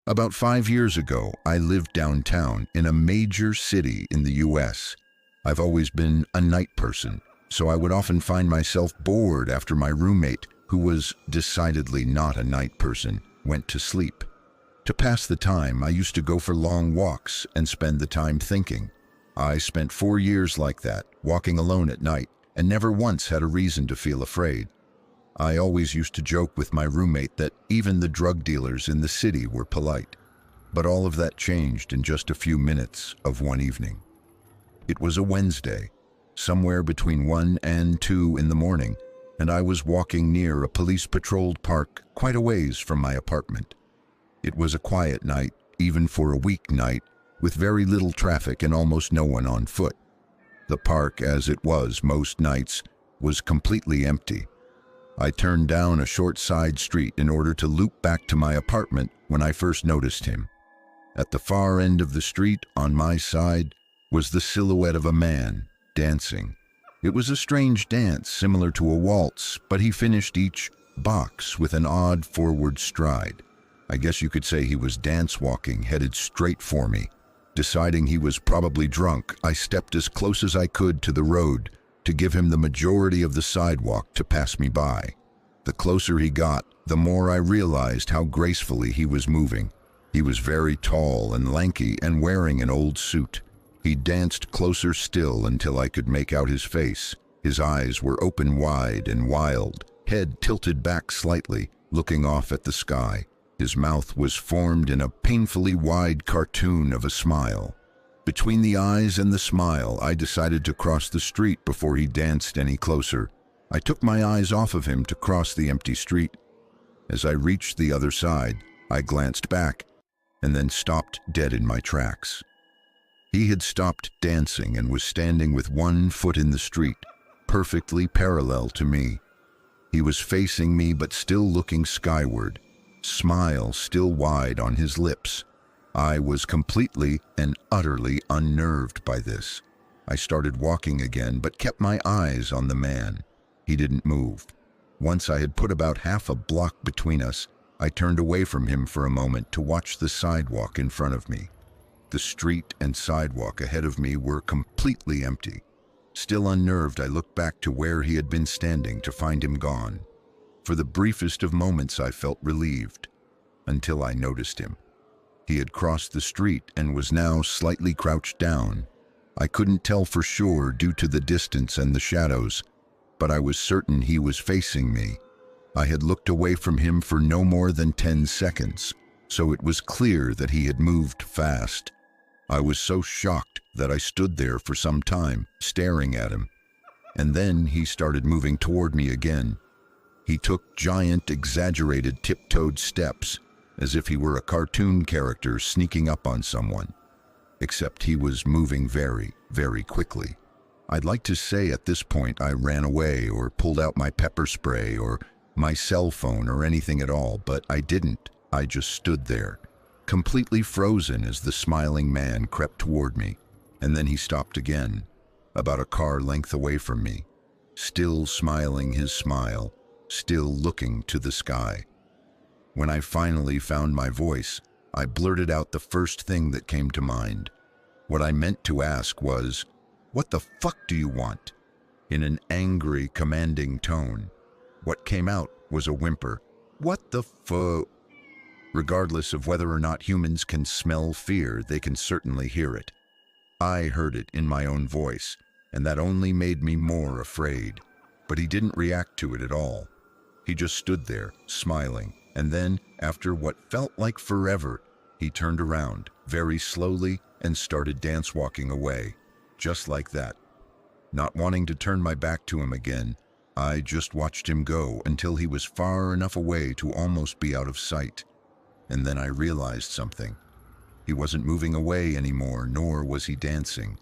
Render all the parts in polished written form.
About 5 years ago, I lived downtown in a major city in the US. I've always been a night person, so I would often find myself bored after my roommate, who was decidedly not a night person, went to sleep. To pass the time, I used to go for long walks and spend the time thinking. I spent 4 years like that, walking alone at night, and never once had a reason to feel afraid. I always used to joke with my roommate that even the drug dealers in the city were polite. But all of that changed in just a few minutes of one evening. It was a Wednesday, somewhere between 1 and 2 in the morning, and I was walking near a police-patrolled park quite a ways from my apartment. It was a quiet night, even for a weeknight, with very little traffic and almost no one on foot. The park, as it was most nights, was completely empty. I turned down a short side street in order to loop back to my apartment when I first noticed him. At the far end of the street, on my side, was the silhouette of a man, dancing. It was a strange dance, similar to a waltz, but he finished each box with an odd forward stride. I guess you could say he was dance-walking, headed straight for me. Deciding he was probably drunk, I stepped as close as I could to the road to give him the majority of the sidewalk to pass me by. The closer he got, the more I realized how gracefully he was moving. He was very tall and lanky and wearing an old suit. He danced closer still until I could make out his face. His eyes were open wide and wild, head tilted back slightly, looking off at the sky. His mouth was formed in a painfully wide cartoon of a smile. Between the eyes and the smile, I decided to cross the street before he danced any closer. I took my eyes off of him to cross the empty street. As I reached the other side, I glanced back and then stopped dead in my tracks. He had stopped dancing and was standing with one foot in the street, perfectly parallel to me. He was facing me but still looking skyward, smile still wide on his lips. I was completely and utterly unnerved by this. I started walking again, but kept my eyes on the man. He didn't move. Once I had put about half a block between us, I turned away from him for a moment to watch the sidewalk in front of me. The street and sidewalk ahead of me were completely empty. Still unnerved, I looked back to where he had been standing to find him gone. For the briefest of moments, I felt relieved, until I noticed him. He had crossed the street and was now slightly crouched down. I couldn't tell for sure due to the distance and the shadows, but I was certain he was facing me. I had looked away from him for no more than 10 seconds, so it was clear that he had moved fast. I was so shocked that I stood there for some time, staring at him. And then he started moving toward me again. He took giant, exaggerated, tiptoed steps, as if he were a cartoon character sneaking up on someone. Except he was moving very, very quickly. I'd like to say at this point I ran away or pulled out my pepper spray or my cell phone or anything at all, but I didn't. I just stood there, completely frozen as the smiling man crept toward me. And then he stopped again, about a car length away from me, still smiling his smile, still looking to the sky. When I finally found my voice, I blurted out the first thing that came to mind. What I meant to ask was, "What the fuck do you want?" in an angry, commanding tone. What came out was a whimper. What the fuck? Regardless of whether or not humans can smell fear, they can certainly hear it. I heard it in my own voice, and that only made me more afraid. But he didn't react to it at all. He just stood there, smiling. And then, after what felt like forever, he turned around, very slowly, and started dance-walking away, just like that. Not wanting to turn my back to him again, I just watched him go until he was far enough away to almost be out of sight. And then I realized something. He wasn't moving away anymore, nor was he dancing.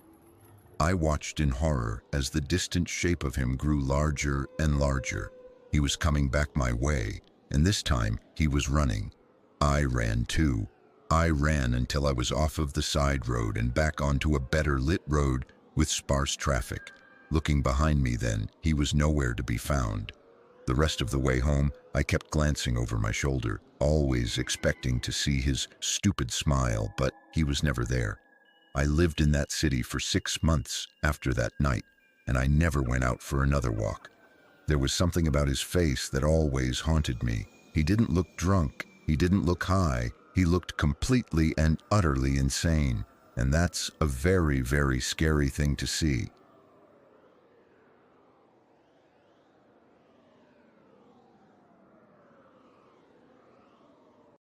I watched in horror as the distant shape of him grew larger and larger. He was coming back my way. And this time, he was running. I ran too. I ran until I was off of the side road and back onto a better lit road with sparse traffic. Looking behind me then, he was nowhere to be found. The rest of the way home, I kept glancing over my shoulder, always expecting to see his stupid smile, but he was never there. I lived in that city for 6 months after that night, and I never went out for another walk. There was something about his face that always haunted me. He didn't look drunk, he didn't look high, he looked completely and utterly insane, and that's a very, very scary thing to see.